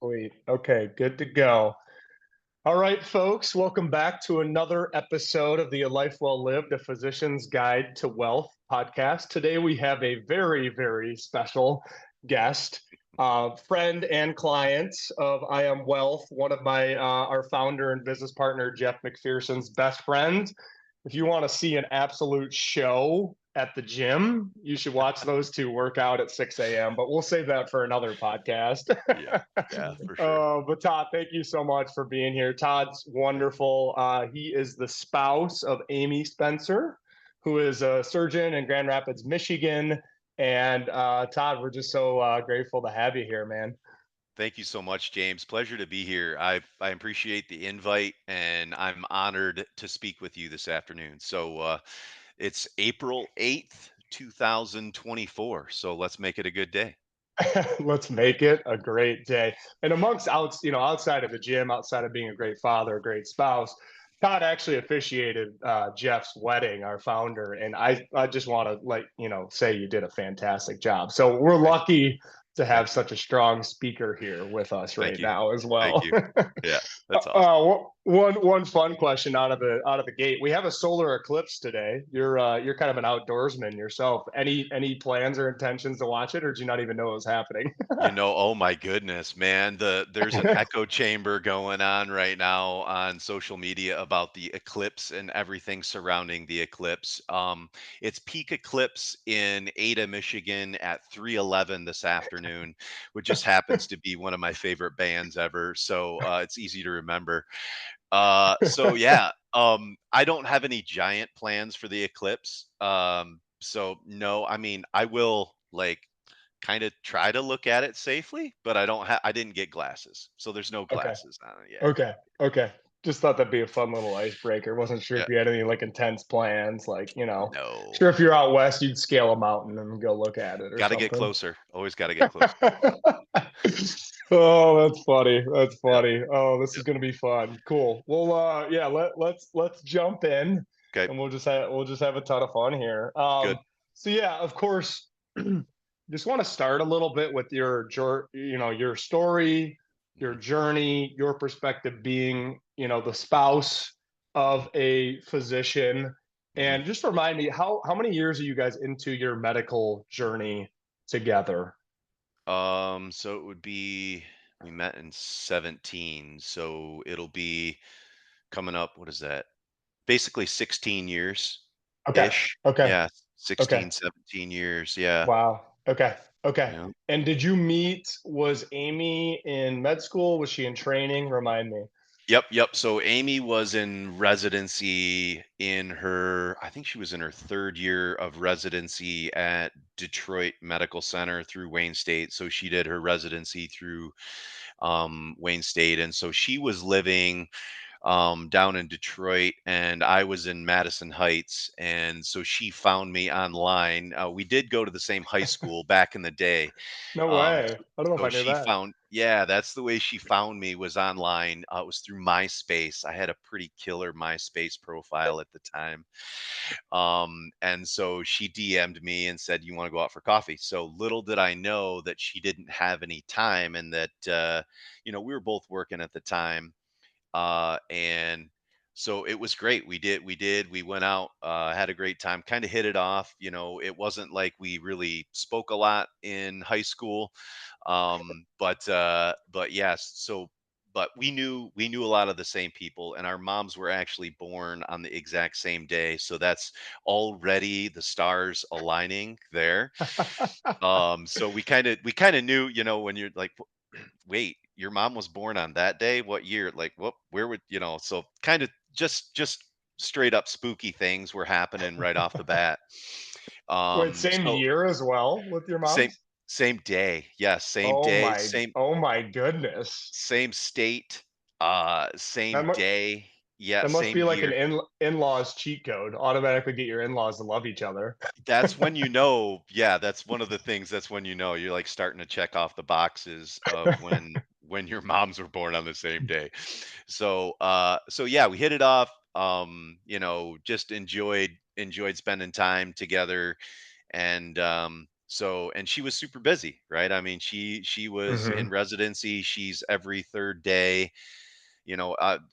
Sweet. Okay, good to go. All right, folks, welcome back to another episode of the A Life Well Lived, a Physician's Guide to Wealth podcast. Today we have a very, very special guest, friend and client of I Am Wealth, one of our founder and business partner, Jeff McPherson's best friend. If you want to see an absolute show at the gym, you should watch those two work out at 6 a.m., but we'll save that for another podcast. Yeah, yeah, for sure. But Todd, thank you so much for being here. Todd's wonderful. He is the spouse of Amy Spencer, who is a surgeon in Grand Rapids, Michigan. And Todd, we're just so grateful to have you here, man. Thank you so much, James. Pleasure to be here. I appreciate the invite, and I'm honored to speak with you this afternoon. It's April 8th, 2024. So let's make it a good day. Let's make it a great day. And outside of the gym, outside of being a great father, a great spouse, Todd actually officiated Jeff's wedding, our founder, and I just want to say you did a fantastic job. So we're Thank, lucky to have thank you. such a strong speaker here with us Thank right you. now as Thank well. you. Yeah, that's awesome. One fun question out of the gate. We have a solar eclipse today. You're kind of an outdoorsman yourself. Any plans or intentions to watch it, or do you not even know it was happening? Oh my goodness, man. There's an echo chamber going on right now on social media about the eclipse and everything surrounding the eclipse. It's peak eclipse in Ada, Michigan at 3:11 this afternoon, which just happens to be one of my favorite bands ever. So it's easy to remember. So yeah, I don't have any giant plans for the eclipse. So no, I mean, I will kind of try to look at it safely, but I didn't get glasses. So there's no Okay. glasses on it. Yeah. Okay. Okay. Just thought that'd be a fun little icebreaker. Wasn't sure Yeah. if you had any like intense plans, No. sure if you're out west, you'd scale a mountain and go look at it or Got to get something. closer. Always got to get closer. Oh, that's funny. That's Yep. funny. Oh, this is Yep. gonna be fun. Cool. Well, yeah, let's jump in Okay. and we'll just have a ton of fun here. Good. So yeah, of course, just want to start a little bit with your story, your Mhm. journey, your perspective being, the spouse of a physician. Mhm. And just remind me, how many years are you guys into your medical journey together? So it would be we met in 17, so it'll be coming up. What is that? Basically 16 years Okay. ish. Okay. Yeah, Okay. 16, 17 years. Yeah. Wow. Okay. Okay. Yeah. And was Amy in med school? Was she in training? Remind me. Yep, yep. So Amy was in residency I think she was in her third year of residency at Detroit Medical Center through Wayne State. So she did her residency through Wayne State. And so she was living down in Detroit, and I was in Madison Heights. And so she found me online. We did go to the same high school back in the day. No Um, way. I don't know if so I knew she that. found, yeah, that's the way she found me was online. It was through MySpace. I had a pretty killer MySpace profile at the time. And so she DM'd me and said, "You want to go out for coffee?" So little did I know that she didn't have any time and that, we were both working at the time. And so it was great. We went out, had a great time, kind of hit it off. It wasn't like we really spoke a lot in high school. But yes, but we knew a lot of the same people, and our moms were actually born on the exact same day. So that's already the stars aligning there. So we kind of knew, when you're like, wait, your mom was born on that day? What year? Like, what? Where would So kind of just straight up spooky things were happening right off the bat. Wait, same So year as well with your same moms? same day, yes, same Oh day, my oh my goodness. same state, That same mu day, yeah, that must same be like an year. in-laws cheat code. Automatically get your in-laws to love each other. That's when yeah, that's one of the things. That's when you're like starting to check off the boxes of when your moms were born on the same day. So yeah, we hit it off. Just enjoyed spending time together, and So, and she was super busy, right? I mean, she was in Mhm. residency. She's every third day,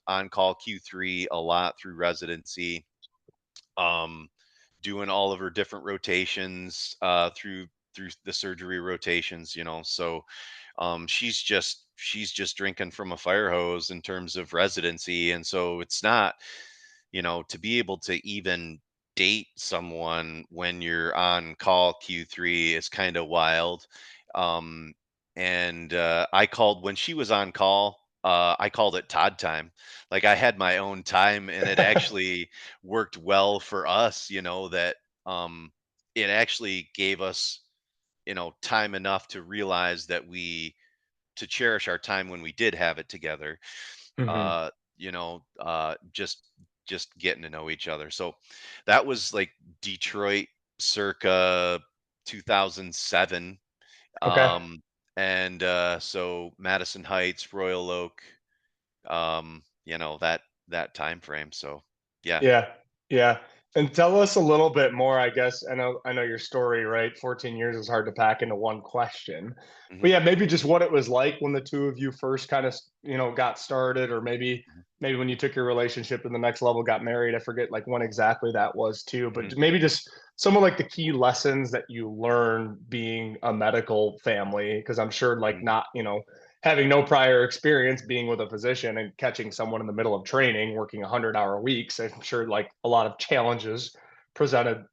on call Q3 a lot through residency. Um, Doing all of her different rotations through the surgery rotations, so she's just drinking from a fire hose in terms of residency. And so it's not, to be able to even date someone when you're on call Q3 is kind of wild. um and I called when she was on call, I called it Todd time. Like, I had my own time, and it actually worked well for us, that um it actually gave us, time enough to realize that we to cherish our time when we did have it together. Mhm. uh just getting to know each other. So that was like Detroit circa 2007. Okay. um and so Madison Heights, Royal Oak, that time frame. So yeah. Yeah, yeah. And tell us a little bit more, I guess. I know your story, right? 14 years is hard to pack into one question. But Hmm. yeah, maybe just what it was like when the two of you first kind of, got started, or maybe when you took your relationship to the next level, got married. I forget like when exactly that was too, but Hmm. maybe just some of like the key lessons that you learned being a medical family, because I'm sure like Hmm. not, having no prior experience being with a physician and catching someone in the middle of training working 100-hour weeks, I'm sure like a lot of challenges presented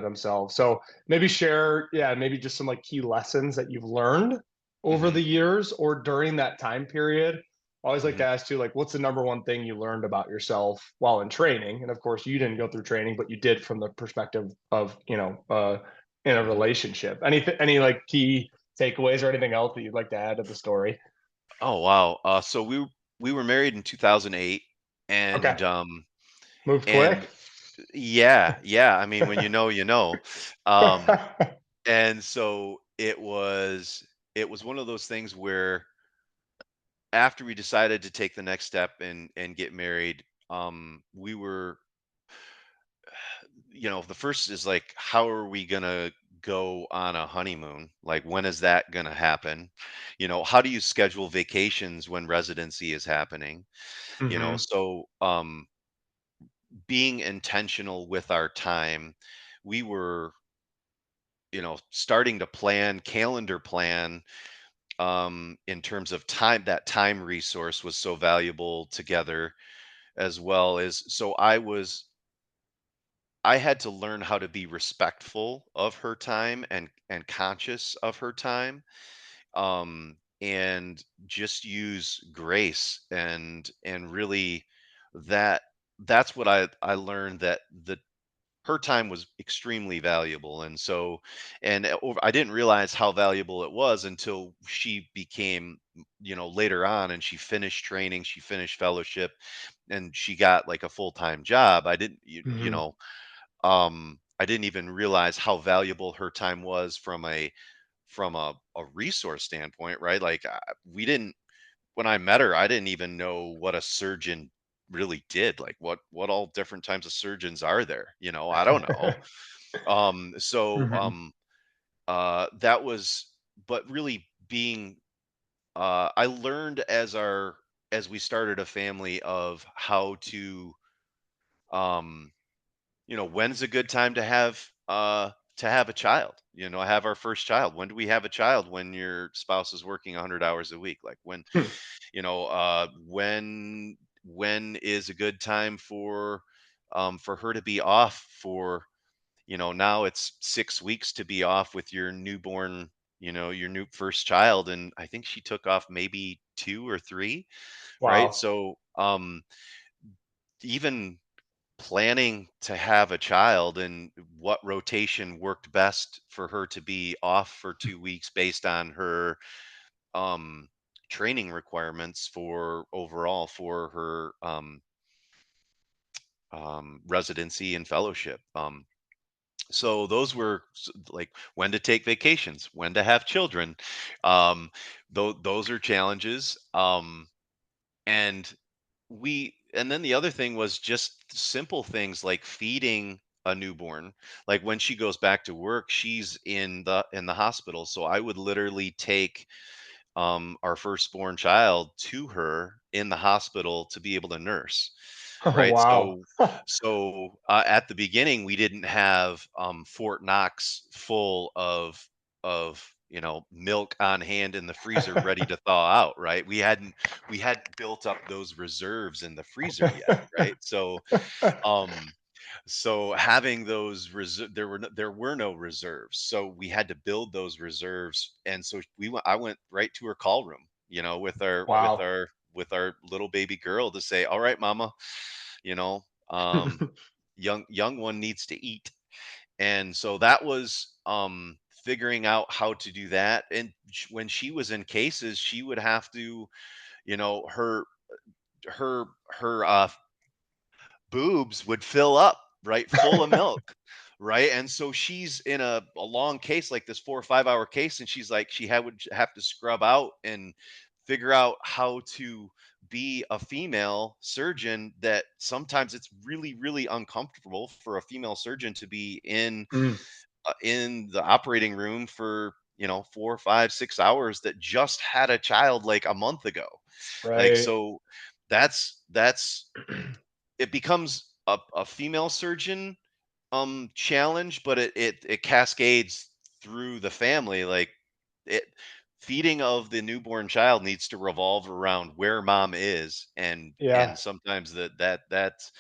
themselves. So maybe share, yeah, maybe just some like key lessons that you've learned over Hmm. the years or during that time period. I always like Hmm. to ask too, like, what's the number one thing you learned about yourself while in training? And of course you didn't go through training, but you did from the perspective of in a Hmm. relationship. Any like key takeaways or anything else that you'd like to add to the story? Oh wow. So we were married in 2008. Okay. Moved And quick. yeah, I mean, when you know, you know. Um, and so it was one of those things where after we decided to take the next step and get married, we were, the first is like, how are we gonna go on a honeymoon? Like, when is that gonna happen? How do you schedule vacations when residency is happening? Mhm. So being intentional with our time, we were, starting to calendar plan, in terms of time. That time resource was so valuable together, as well as, so I had to learn how to be respectful of her time and conscious of her time, and just use grace, and really, that that's what I learned, that the her time was extremely valuable. And so, I didn't realize how valuable it was until she became, later on, and she finished training, she finished fellowship, and she got like a full-time job. I didn't you, you Mhm. know I didn't even realize how valuable her time was from a resource standpoint, right? Like, we didn't when I met her, I didn't even know what a surgeon really did. Like, what all different types of surgeons are there? I don't know. So Mhm. that was, but really being, I learned as we started a family, of how um when's a good time to have a child. Have our first child. When do we have a child? When your spouse is working 100 hours a week? Like, Hmm. when is a good time for her to be off for, now it's 6 weeks to be off with your newborn, your new first child. And I think she took off maybe 2 or 3, right? Wow. So even planning to have a child, and what rotation worked best for her to be off for 2 weeks based on her um training requirements for overall for her residency and fellowship. So those were, like, when to take vacations, when to have children. um those are challenges. And then the other thing was just simple things like feeding a newborn. Like when she goes back to work, she's in the hospital. So I would literally take our firstborn child to her in the hospital to be able to nurse, Oh, right? wow. At the beginning, we didn't have Fort Knox full of milk on hand in the freezer ready to thaw out, right? We hadn't built up those reserves in the freezer yet, right? Um, so having those there were no reserves, so we had to build those reserves. And so I went right to her call room, with our Wow. little baby girl to say, all right, mama, you know young one needs to eat. And so that was figuring out how to do that. And when she was in cases, she would have to, her her her boobs would fill up, right, full of milk, right? And so she's in a long case, like this 4 or 5 hour case, and she's like, would have to scrub out and figure out how to be a female surgeon. That sometimes it's really, really uncomfortable for a female surgeon to be Mm, in the operating room for 4, 5, 6 hours, that just had a child like a month ago. Like, right. so that's it becomes a female surgeon challenge, but it cascades through the family. Like, it feeding of the newborn child needs to revolve around where mom is. And Yeah. sometimes that's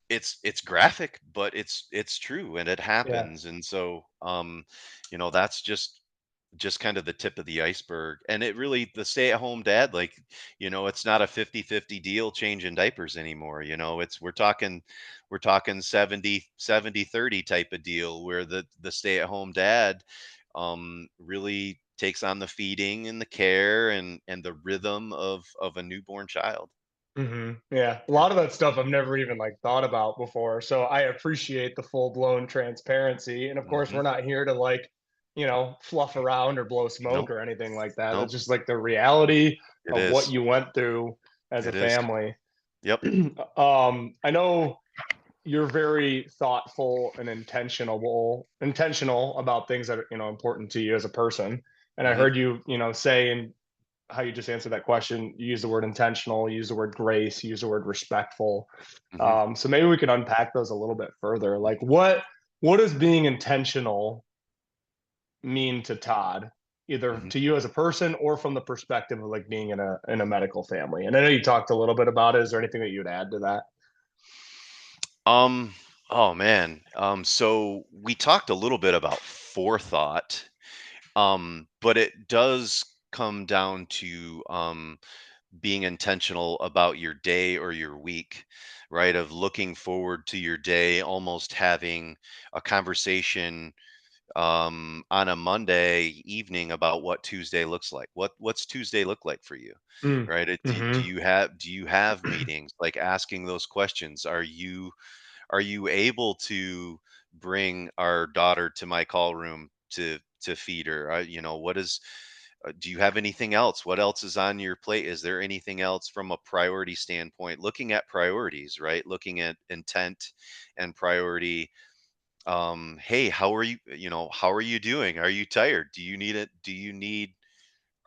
it's graphic, but it's true, and it Yeah. happens. And so that's just kind of the tip of the iceberg. And it really, the stay at home dad, like, it's not a 50-50 deal changing diapers anymore. We're talking 70-30 type of deal, where the stay at home dad really takes on the feeding and the care and the rhythm of a newborn child. Yeah. A lot of that stuff I've never even like thought about before. So I appreciate the full blown transparency. And of course, Hmm. we're not here to like, fluff around or blow smoke Nope. or anything like that. Nope. That's just like the reality It of what is. you went through as a It is. family. Yep. I know you're very thoughtful and intentional about things that are, important to you as a person. And I Hmm. heard you, say in how you just answered that question, you use the word intentional, you use the word grace, you use the word respectful. Hmm. So maybe we could unpack those a little bit further. Like what does being intentional mean to Todd, either Hmm. to you as a person or from the perspective of like being in a medical family? And I know you talked a little bit about it. Is there anything that you'd add to that? Um, oh man. So we talked a little bit about forethought, but it does come down to being intentional about your day or your week, right? Of looking forward to your day, almost having a conversation on a Monday evening about what Tuesday looks like. What's Tuesday look like for you, Mm. right? Hmm. Do you have meetings? Like, asking those questions. Are you able to bring our daughter to my call room to feed her? What is do you have anything else? What else is on your plate? Is there anything else from a priority standpoint? Looking at priorities, right? Looking at intent and priority. Hey, how are you doing? Are you tired? Do you need it?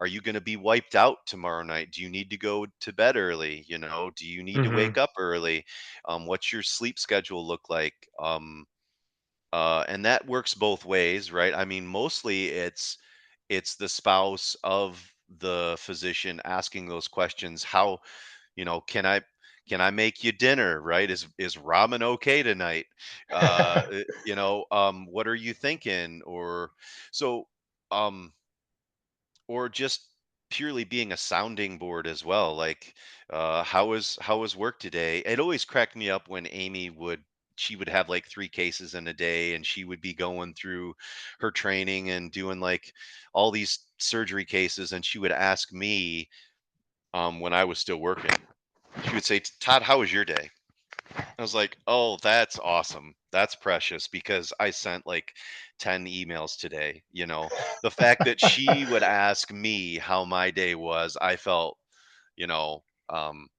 Are you going to be wiped out tomorrow night? Do you need to go to bed early? Do you need to Hmm. wake up early? What's your sleep schedule look like? And that works both ways, right? I mean, mostly it's the spouse of the physician asking those questions. How, can I make you dinner, right? Is ramen okay tonight? What are you thinking? So um or just purely being a sounding board as well. Like, how was work today? It always cracked me up when she would have like 3 cases in a day, and she would be going through her training and doing like all these surgery cases, and she would ask me, when I was still working, she would say, Todd, how was your day? I was like, "Oh, that's awesome. That's precious, because I sent like 10 emails today." The fact that she would ask me how my day was, I felt,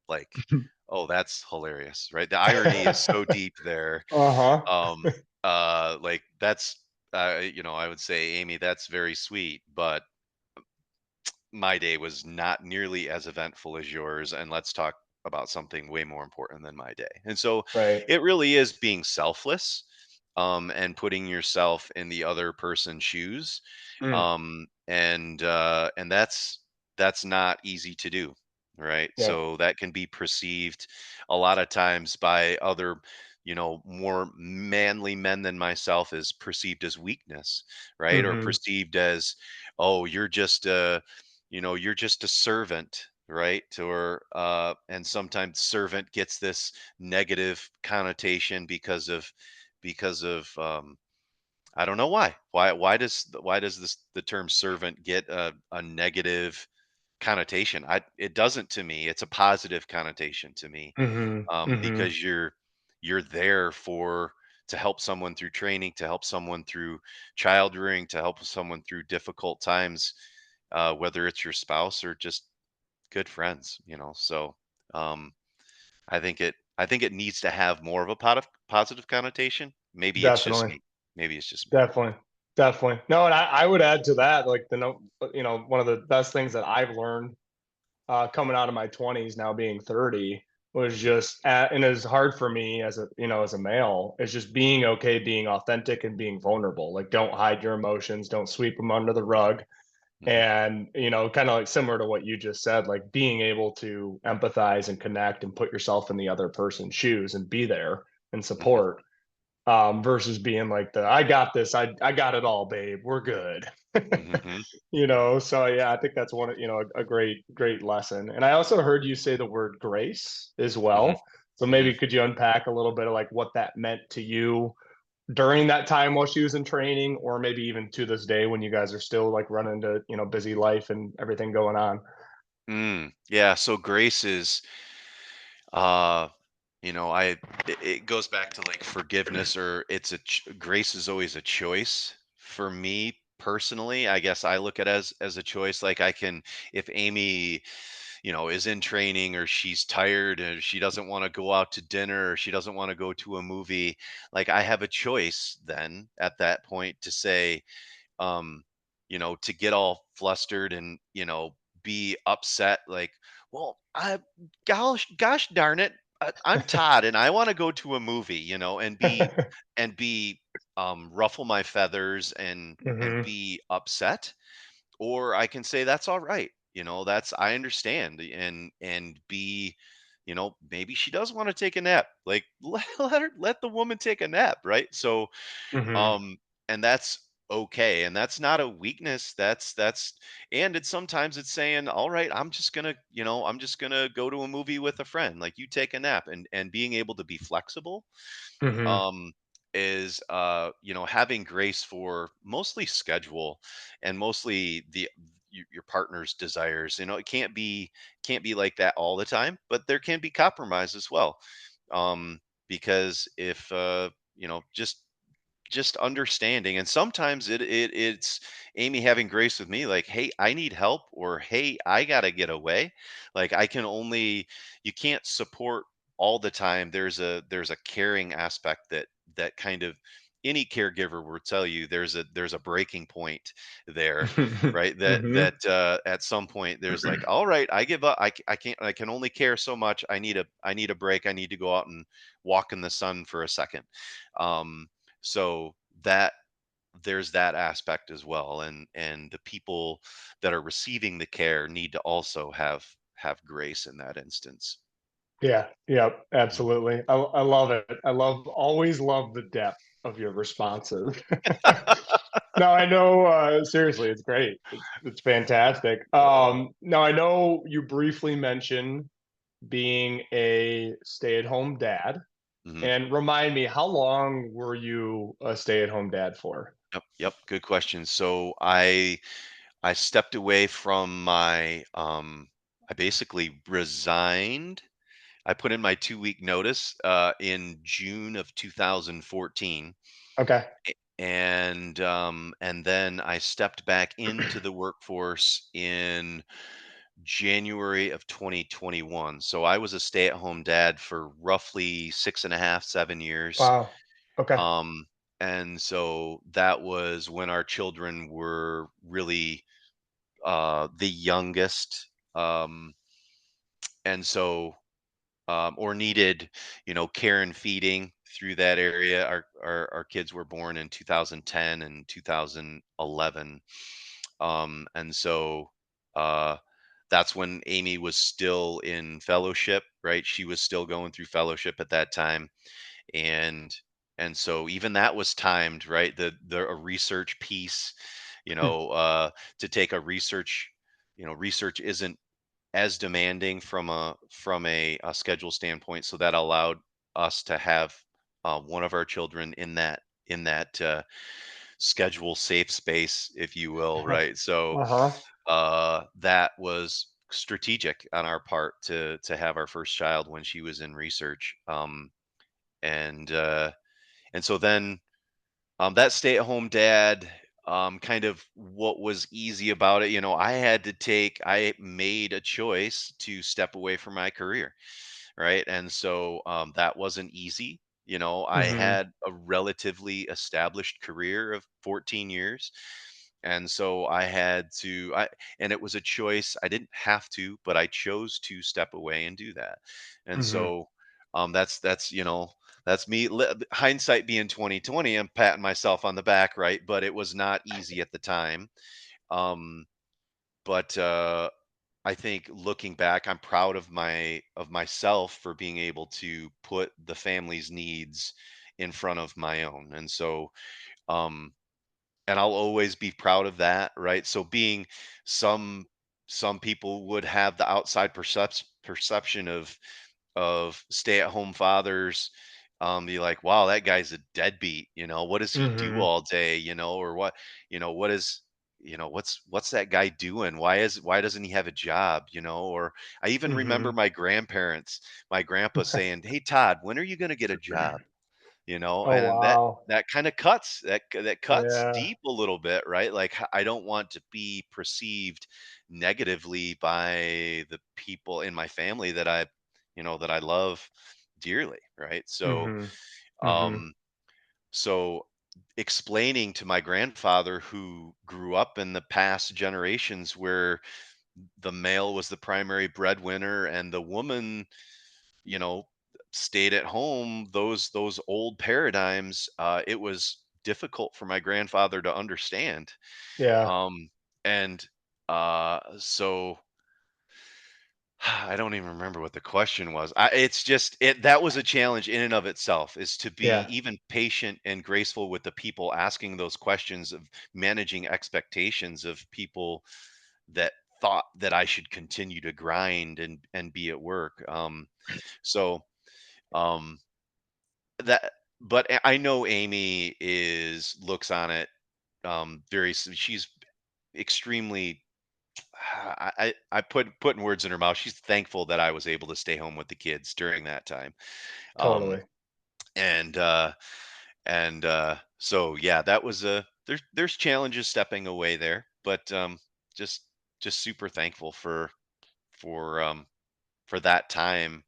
like, Oh, that's hilarious, right? The irony is so deep there. Uh-huh. Um, like that's, I would say, Amy, that's very sweet, but my day was not nearly as eventful as yours. And let's talk about something way more important than my day. And so Right. it really is being selfless, and putting yourself in the other person's shoes. Mm. And that's not easy to do, right? Yep. So that can be perceived a lot of times by other, more manly men than myself, is perceived as weakness, right? Or Mhm. perceived as, oh, you're just a servant, right? Or and sometimes servant gets this negative connotation because of I don't know why does the term servant get a negative connotation? It doesn't to me. It's a positive connotation to me, Mhm. Mhm. because you're there for to help someone through training, to help someone through child rearing, to help someone through difficult times, whether it's your spouse or just good friends. So um, I think it needs to have more of a positive connotation. Maybe it's just Definitely. me. Maybe it's just me. Definitely. Definitely. No, and I would add to that, like, one of the best things that I've learned, coming out of my 20s, now being 30, was Mhm, and it's hard for me as as a male, is just being okay, being authentic and being vulnerable. Like, don't hide your emotions, don't sweep them under the rug. mhm, And, kind of like similar to what you just said, like being able to empathize and connect and put yourself in the other person's shoes and be there and mhm, support, versus being like I got this, I got it all, babe, we're good. mhm, So yeah, I think that's a great lesson. And I also heard you say the word grace as mhm, well. So mhm. maybe could you unpack a little bit of like what that meant to you during that time while she was in training, or maybe even to this day when you guys are still like running to, busy life and everything going on? Yeah, so grace is, uh, it goes back to like forgiveness, or grace is always a choice for me personally. I guess I look at it as a choice. Like if Amy, is in training, or she's tired and she doesn't want to go out to dinner, or she doesn't want to go to a movie, like I have a choice then at that point to say, um, to get all flustered and, be upset, like, well, gosh darn it, I'm Todd and I want to go to a movie, and be ruffle my feathers and Hmm. be upset. Or I can say that's all right. That's I understand, and be, maybe she does want to take a nap. Like let the woman take a nap, right? So Hmm. um and that's okay, and that's not a weakness. That's and it's sometimes it's saying, all right, I'm just gonna go to a movie with a friend, like you take a nap, and being able to be flexible, Hmm. um is having grace for mostly schedule, and mostly your partner's desires. It can't be like that all the time, but there can be compromise as well. um because if just understanding, and sometimes it's Amy having grace with me, like, hey, I need help, or hey, I gotta get away. Like I can only You can't support all the time. There's a caring aspect that kind of any caregiver will tell you. There's a breaking point there, right? that Hmm. that at some point there's like, all right, I give up. I can only care so much. I need a break. I need to go out and walk in the sun for a second. Um so that there's that aspect as well, and the people that are receiving the care need to also have grace in that instance. Yeah, yep, Mhm. absolutely. I love it. Always love the depth of your responses. No, I know, seriously, it's great. It's fantastic. Now I know you briefly mentioned being a stay-at-home dad, Mhm. and remind me, how long were you a stay-at-home dad for? Yep, good question. So I stepped away from I basically resigned. I put in my 2-week notice in June of 2014. Okay. And then I stepped back into the workforce in January of 2021. So I was a stay-at-home dad for roughly 6.5, 7 years. Wow. Okay. Um, and so that was when our children were really the youngest. And so or needed, care and feeding through that area. Our kids were born in 2010 and 2011, and so uh, that's when Amy was still in fellowship. Right, she was still going through fellowship at that time, and so even that was timed right. The a research piece, Hmm. to take a research. Research isn't as demanding from a schedule standpoint, so that allowed us to have one of our children in that schedule safe space, if you will, right? So Uh-huh. that was strategic on our part to have our first child when she was in research, and so then that stay-at-home dad, kind of what was easy about it, I made a choice to step away from my career, right? And so that wasn't easy. I Hmm. had a relatively established career of 14 years. And so and it was a choice. I didn't have to, but I chose to step away and do that. And Hmm. so that's me. Hindsight being 2020, I'm patting myself on the back, right? But it was not easy at the time. Um, but I think looking back, I'm proud of myself for being able to put the family's needs in front of my own. And so um and I'll always be proud of that, right? So being some some people would have the outside perception of stay-at-home fathers, be like, wow, that guy's a deadbeat. What does he do Hmm. all day? Or what is, what's that guy doing? Why doesn't he have a job? Or I even remember Hmm. my grandpa saying, hey Todd, when are you going to get a job? Oh, And that wow. that kind of cuts Yeah. deep a little bit, right? Like, I don't want to be perceived negatively by the people in my family that I love dearly, right? So Hmm. Hmm. um so explaining to my grandfather, who grew up in the past generations where the male was the primary breadwinner and the woman, you know, stayed at home, those old paradigms, it was difficult for my grandfather to understand. Yeah. Um, and so I don't even remember what the question was. It's just that was a challenge in and of itself, is to be Yeah. even patient and graceful with the people asking those questions, of managing expectations of people that thought that I should continue to grind and be at work. So um, that, but I know Amy is looks on it she's extremely I putting words in her mouth. She's thankful that I was able to stay home with the kids during that time. Um Totally. and so yeah, that was a there's challenges stepping away there, but just just super thankful for um for that time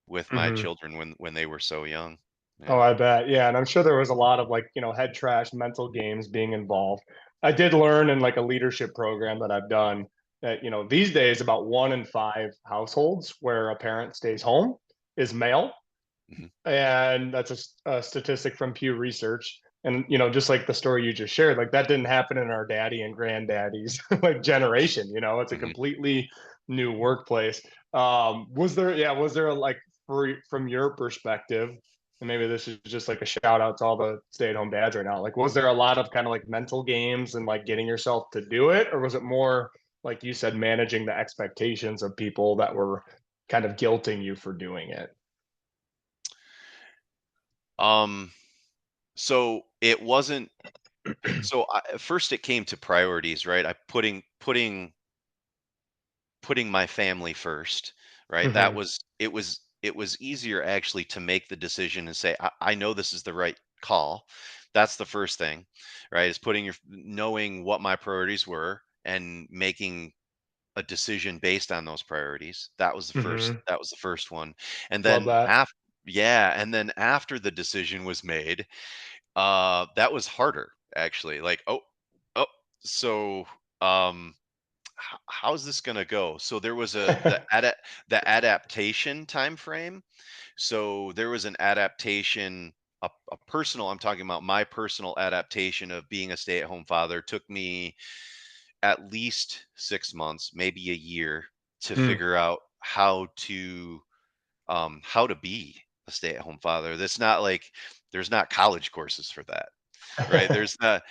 with my Hmm. children when they were so young. Oh, Yeah. I bet. Yeah, and I'm sure there was a lot of like, head trash mental games being involved. I did learn in like a leadership program that I've done that, these days about 1 in 5 households where a parent stays home is male. Mhm. And that's a statistic from Pew Research. And just like the story you just shared, like that didn't happen in our daddy and granddaddy's like generation. It's a Mhm. completely new workplace. Was there like from your perspective, and maybe this is just like a shout out to all the stay-at-home dads right now. Like, was there a lot of kind of like mental games and like getting yourself to do it, or was it more like you said, managing the expectations of people that were kind of guilting you for doing it? um so it wasn't so first it came to priorities, right? I putting my family first, right? That Hmm. was it was easier actually to make the decision and say, I know this is the right call. That's the first thing, right? Is knowing what my priorities were and making a decision based on those priorities. That was the first Hmm. that was the first one. And Love then that. after yeah, and then after the decision was made, that was harder actually. Like, oh, so um how's this going to go? So there was the adaptation time frame. So there was an adaptation, a personal, I'm talking about my personal adaptation of being a stay-at-home father took me at least 6 months, maybe a year to Mm. figure out how to be a stay-at-home father. That's not like there's not college courses for that, right? There's not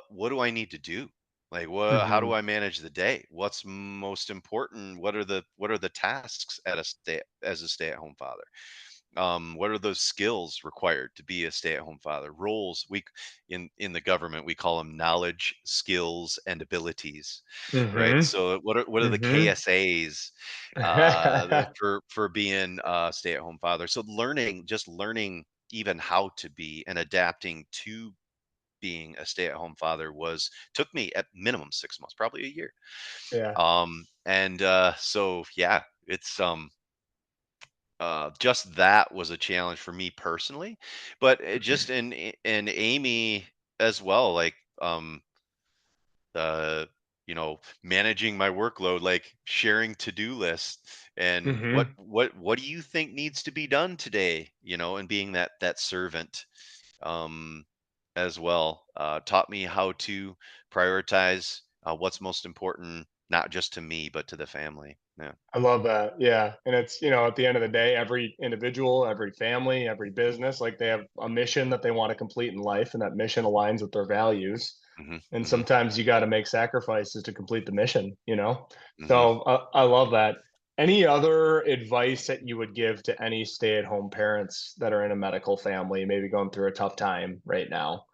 what do I need to do? Like how do Hmm. I manage the day? What's most important? What are the tasks as a stay-at-home father? What are those skills required to be a stay-at-home father? Roles in the government we call them knowledge, skills, and abilities, right? Hmm. So what are the Hmm. KSAs for being a stay-at-home father? So learning even how to be and adapting to being a stay-at-home father was took me at minimum 6 months, probably a year. Yeah. And so yeah, it's just that was a challenge for me personally, but just in Amy as well, like uh managing my workload, like sharing to-do lists and what Hmm. what what do you think needs to be done today, and being that servant um as well taught me how to prioritize what's most important, not just to me but to the family. Yeah. I love that. Yeah. And it's, at the end of the day, every individual, every family, every business, like they have a mission that they want to complete in life, and that mission aligns with their values. Hmm. And Hmm. sometimes you got to make sacrifices to complete the mission. Hmm. So I love that. Any other advice that you would give to any stay-at-home parents that are in a medical family, maybe going through a tough time right now?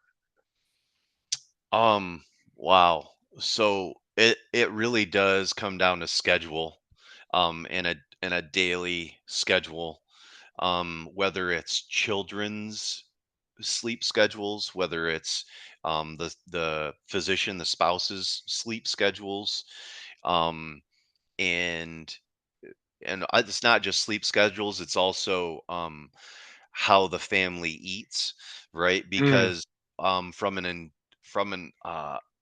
Um, wow. So it really does come down to schedule, and a daily schedule. Whether it's children's sleep schedules, whether it's the physician, the spouse's sleep schedules, um, and it's not just sleep schedules, it's also how the family eats, right? Mm, Because from an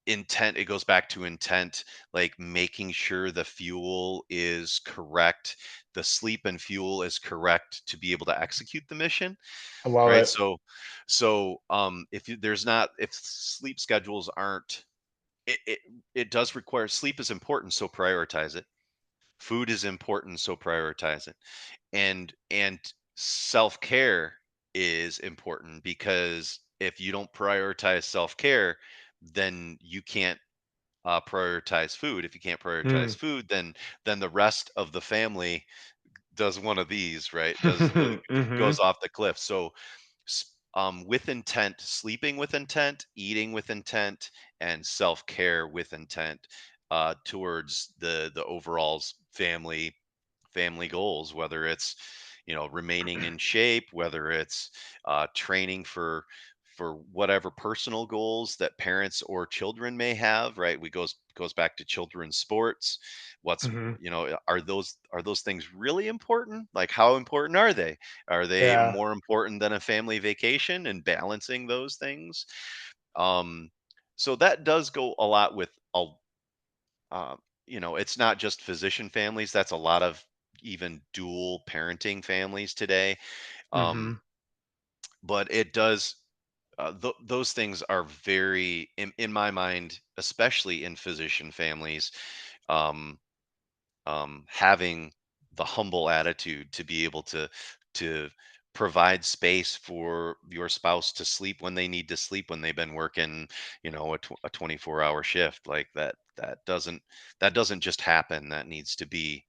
intent, it goes back to intent, like making sure the fuel is correct, the sleep and fuel is correct to be able to execute the mission, I love right? it. So if sleep schedules aren't, it does require, sleep is important, so prioritize it. Food is important, so prioritize it. And self-care is important, because if you don't prioritize self-care, then you can't prioritize food. If you can't prioritize Mm. food, then the rest of the family does one of these, right? Goes Hmm. off the cliff. So with intent, sleeping with intent, eating with intent, and self-care with intent towards the overall family goals, whether it's remaining in shape, whether it's training for whatever personal goals that parents or children may have, right? We goes back to children's sports. What's Hmm. are those things really important? Like, how important are they? Are they Yeah. more important than a family vacation, and balancing those things? um so that does go a lot with uh, it's not just physician families. That's a lot of even dual parenting families today. Um, Hmm. but it does, those things are very, in my mind, especially in physician families, um, having the humble attitude to be able to provide space for your spouse to sleep when they need to sleep, when they've been working a 24-hour shift like that doesn't just happen. That needs to be,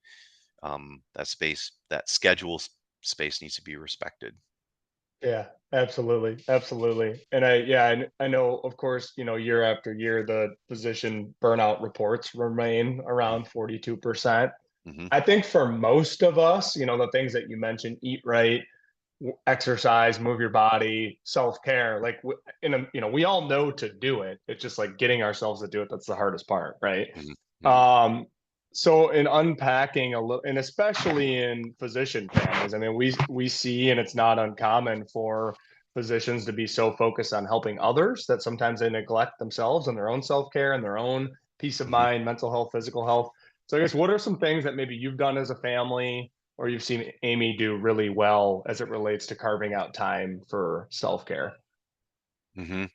that space needs to be respected. Yeah, absolutely, absolutely. And I know, of course, year after year, the physician burnout reports remain around 42%. Mm-hmm. I think for most of us, the things that you mentioned, eat right, exercise, move your body, self-care, like we all know to do it. It's just like getting ourselves to do it. That's the hardest part, right? Mm, Um, so in unpacking a little, and especially in physician families, I mean, we see, and it's not uncommon for physicians to be so focused on helping others that sometimes they neglect themselves and their own self-care and their own peace of mhm. mind, mental health, physical health. So I guess what are some things that maybe you've done as a family or you've seen Amy do really well as it relates to carving out time for self-care? Mhm.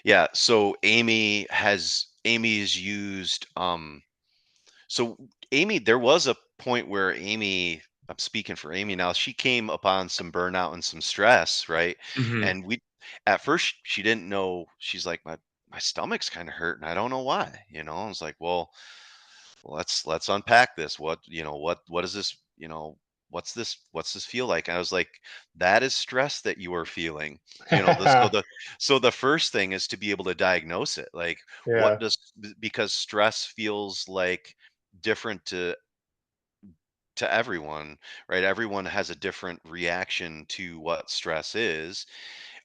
Yeah, so Amy's used, so Amy, there was a point where Amy, I'm speaking for Amy now, she came upon some burnout and some stress, right? Hmm. And we at first she didn't know, she's like, my stomach's kind of hurt and I don't know why, I was like, well, let's unpack this. What is this, what's this feel like? And I was like, that is stress that you are feeling. You know, the so the so the first thing is to be able to diagnose it. Like, Yeah. because stress feels like different to everyone, right? Everyone has a different reaction to what stress is.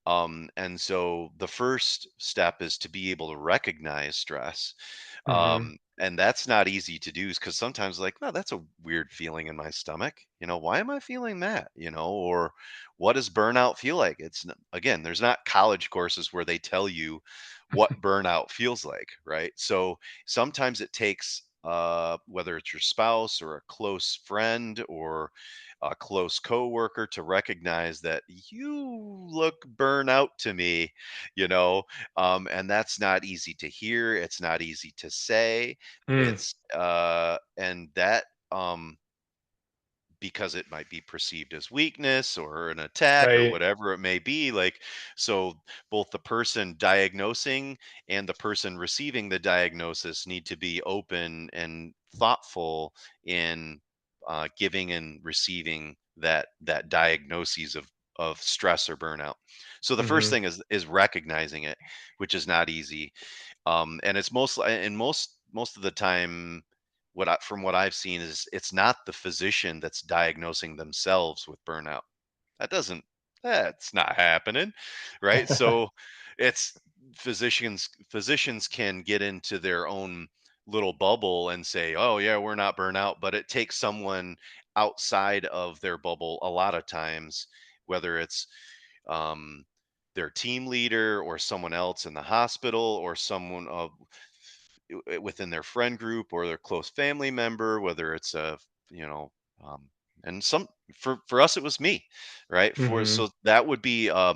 And so the first step is to be able to recognize stress. Hmm. And that's not easy to do because sometimes, like, oh, that's a weird feeling in my stomach. Why am I feeling that? Or what does burnout feel like? Again, there's not college courses where they tell you what burnout feels like, right? So sometimes it takes, whether it's your spouse or a close friend or a close coworker, to recognize that you look burnout to me, you know, and that's not easy to hear. It's not easy to say. Mm, And that, because it might be perceived as weakness or an attack or right. whatever it may be, like, so both the person diagnosing and the person receiving the diagnosis need to be open and thoughtful in, giving and receiving that diagnosis of stress or burnout. So the first Hmm. thing is recognizing it, which is not easy. And it's mostly, and most of the time, from what I've seen, is it's not the physician that's diagnosing themselves with burnout. That doesn't that's not happening, right? So it's physicians can get into their own little bubble and say, "Oh yeah, we're not burnout," but it takes someone outside of their bubble a lot of times, whether it's, um, their team leader or someone else in the hospital or someone within their friend group or their close family member, whether it's a, you know, um, and some, for us it was me, right? For Hmm. So that would be, a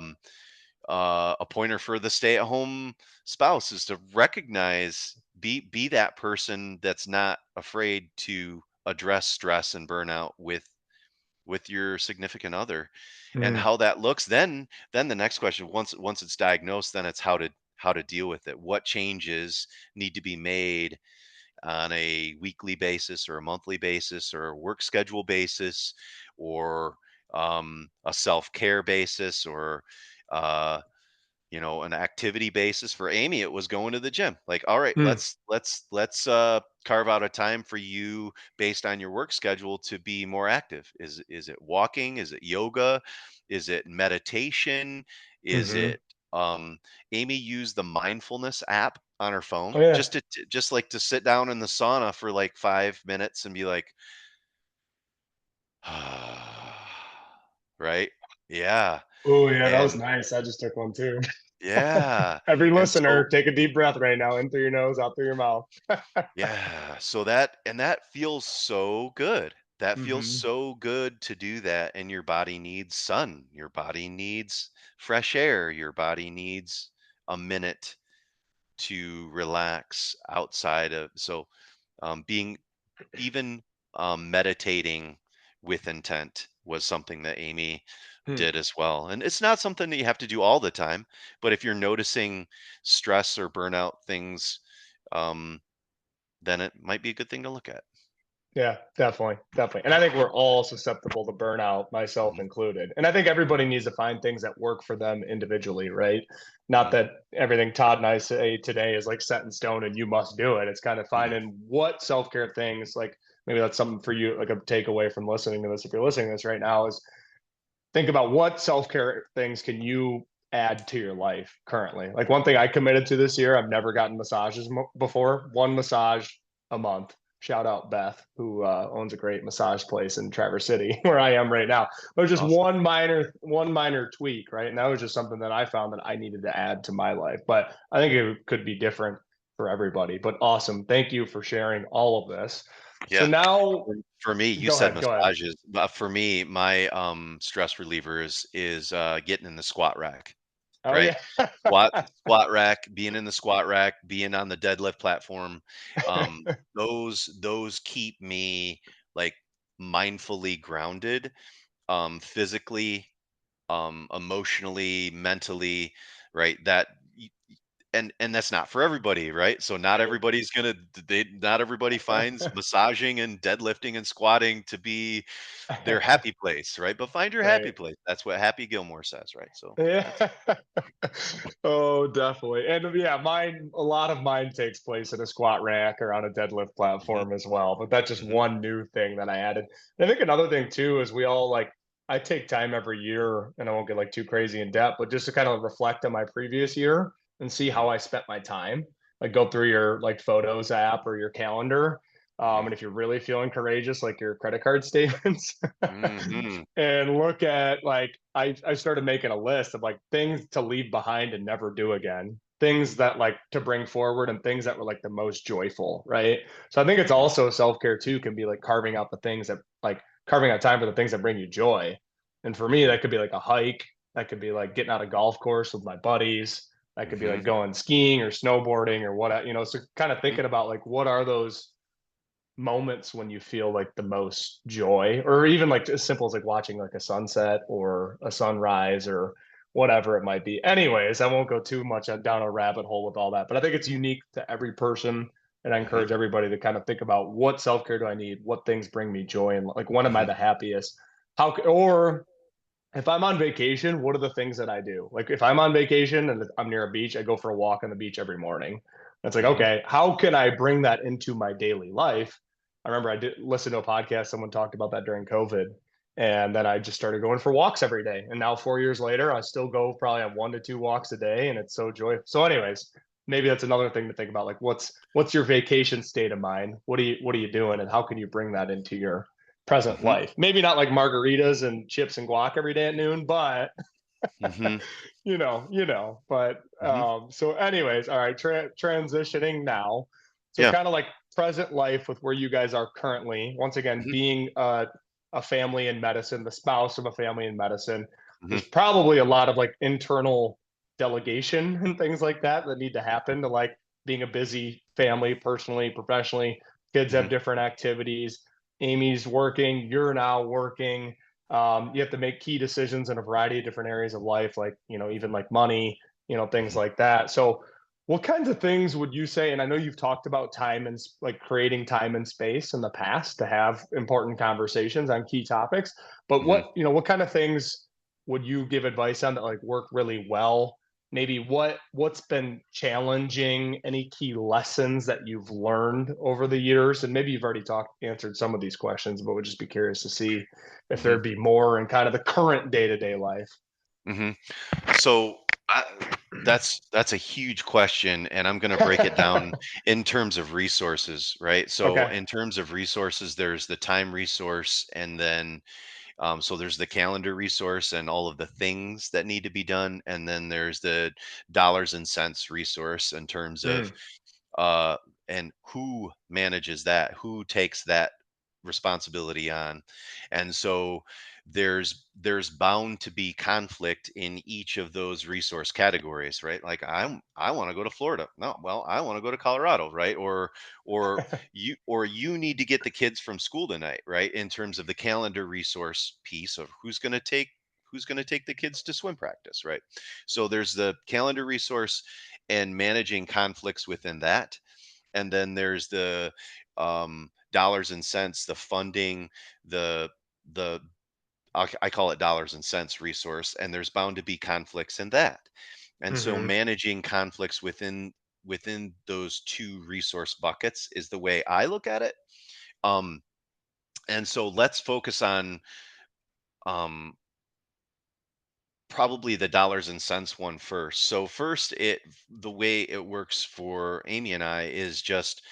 pointer for the stay at home spouse, is to recognize, be that person that's not afraid to address stress and burnout with your significant other. And Mm, how that looks, then the next question, once it's diagnosed, then it's how to deal with it. What changes need to be made on a weekly basis or a monthly basis or a work schedule basis, or, a self-care basis, or, uh, an activity basis. For Amy, it was going to the gym. Like, all right, mm, let's carve out a time for you based on your work schedule to be more active. Is it walking? Is it yoga? Is it meditation? Is mhm. it, um Amy used the mindfulness app on her Oh, phone, yeah. just like to sit down in the sauna for like 5 minutes and be like, right? Yeah. Oh, yeah, that was And nice. I just took one too. yeah. Every And so, listener, take a deep breath right now, in through your nose, out through your mouth. yeah, so that feels so good. That feels Mhm, so good to do that, and your body needs sun, your body needs fresh air, your body needs a minute to relax outside of, so, being even, meditating with intent was something that Amy hmm. did as well. And it's not something that you have to do all the time, but if you're noticing stress or burnout things, um, then it might be a good thing to look at. Yeah, definitely, definitely. And I think we're all susceptible to burnout, myself Mhm, included. And I think everybody needs to find things that work for them individually, right? Not mhm, that everything Todd and I say today is like set in stone and you must do it. It's kind of mhm, finding what self-care things, like maybe that's something for you, like a takeaway from listening to this. If you're listening to this right now, is think about what self-care things can you add to your life currently. Like one thing I committed to this year, I've never gotten massages before. One massage a month. Shout out Beth, who owns a great massage place in Traverse City, where I am right now. But just Awesome. one minor tweak, right? And that was just something that I found that I needed to add to my life. But I think it could be different for everybody. But awesome, thank you for sharing all of this. So Yeah. now, For me, you go said ahead, go ahead. massages, but for me, my stress reliever is getting in the squat rack, Oh right? yeah. Squat rack, being in the squat rack, being on the deadlift platform, those keep me like mindfully grounded, physically, emotionally, mentally, right? And that's not for everybody, right? So not Right. everybody's gonna not everybody finds massaging and deadlifting and squatting to be their happy place, right? But find your happy Right. place. That's what Happy Gilmore says, right? So that's Yeah. Oh, definitely. And yeah, a lot of mine takes place in a squat rack or on a deadlift mhm, platform as well. But that's just mhm, one new thing that I added. And I think another thing too is we all like, I take time every year, and I won't get like too crazy in depth, but just to kind of reflect on my previous year and see mhm, how I spent my time. Like go through your like photos app or your calendar. mhm, And if you're really feeling courageous, like your credit card statements, mhm, and look at like I started making a list of like things to leave behind and never do again. Things that like to bring forward and things that were like the most joyful, right? So I think it's mhm, also self-care too, can be like carving out the things that like carving out time for the things that bring you joy. And for me, mhm, that could be like a hike, that could be like getting out a golf course with my buddies, that could be mhm, like going skiing or snowboarding or what, so kind of mhm, thinking about like what are those moments when you feel like the most joy, or even like as simple as like watching like a sunset or a sunrise or whatever it might be. Anyways, I won't go too much down a rabbit hole with all that, but I think it's unique to every person. And I mhm, encourage everybody to kind of think about what self-care do I need? What things bring me joy? And like, when am I mhm, the happiest? Or if I'm on vacation, what are the things that I do? Like if I'm on vacation and I'm near a beach, I go for a walk on the beach every morning. It's like, mhm, okay, how can I bring that into my daily life? I remember I did listen to a podcast, someone talked about that during COVID. And then I just started going for walks every day. And now 4 years later, I still go probably on 1 to 2 walks a day. And it's so joyful. So, anyways, maybe that's another thing to think about. Like what's your vacation state of mind? What are you doing? And how can you bring that into your present mhm, life? Maybe not like margaritas and chips and guac every day at noon, but mhm, But mhm. so, anyways, all right, transitioning now. So, Yeah. kind of like present life with where you guys are currently. Once again, Mhm, being a family in medicine, the spouse of a family in medicine. mhm, There's probably a lot of like internal delegation and things like that that need to happen to like being a busy family, personally, professionally. Kids mhm, have different activities. Amy's working. You're now working. You have to make key decisions in a variety of different areas of life, like, even like money, things mhm, like that. So what kinds of things would you say? And I know you've talked about time and like creating time and space in the past to have important conversations on key topics, but mhm, what kind of things would you give advice on that like work really well? Maybe what's been challenging, any key lessons that you've learned over the years? And maybe you've already answered some of these questions, but would just be curious to see if mhm, there'd be more in kind of the current day-to-day life. mhm. So I, that's a huge question, and I'm going to break it down in terms of resources, right? So Okay. in terms of resources, there's the time resource, and then so there's the calendar resource and all of the things that need to be done, and then there's the dollars and cents resource in terms of Mm, uh, and who manages that, who takes that responsibility on. And so there's bound to be conflict in each of those resource categories, right? Like I want to go to Florida, no, well, I want to go to Colorado, right? Or you need to get the kids from school tonight, right? In terms of the calendar resource piece of who's going to take the kids to swim practice, right? So there's the calendar resource and managing conflicts within that. And then there's the dollars and cents, the funding, the I call it dollars and cents resource, and there's bound to be conflicts in that. And so mhm, managing conflicts within those two resource buckets is the way I look at it. Um, and so let's focus on um, probably the dollars and cents one first. So first, the way it works for Amy and I is just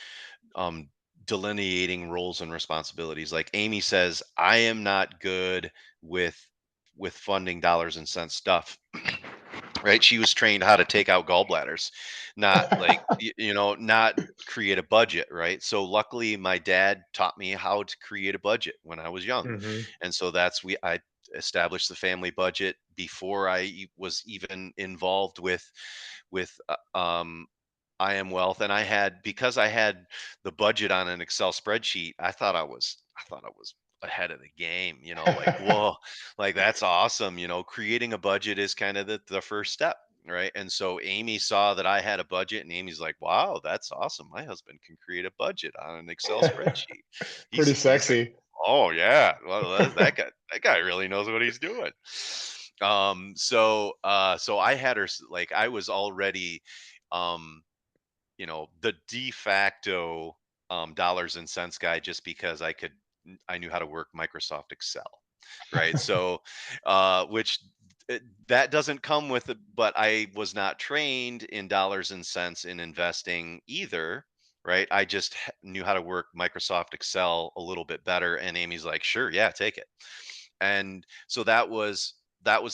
delineating roles and responsibilities. Like Amy says, I am not good with funding dollars and cents stuff. Right? She was trained how to take out gallbladders, not like not create a budget, right? So luckily my dad taught me how to create a budget when I was young. Hmm. And so that's we I established the family budget before was even involved with with uh, um I am wealth. And because I had the budget on an Excel spreadsheet, I thought I was ahead of the game, like, whoa, like that's awesome. Creating a budget is kind of the first step. Right. And so Amy saw that I had a budget, and Amy's like, wow, that's awesome. My husband can create a budget on an Excel spreadsheet. Pretty He's like, sexy. oh yeah, well, that guy really knows what he's doing. So I had her like I was already um the de facto dollars and cents guy, just because I knew how to work Microsoft Excel, right? So, which that doesn't come with it, but I was not trained in dollars and cents in investing either, right? I just knew how to work Microsoft Excel a little bit better. And Amy's like, sure, yeah, take it. And so that was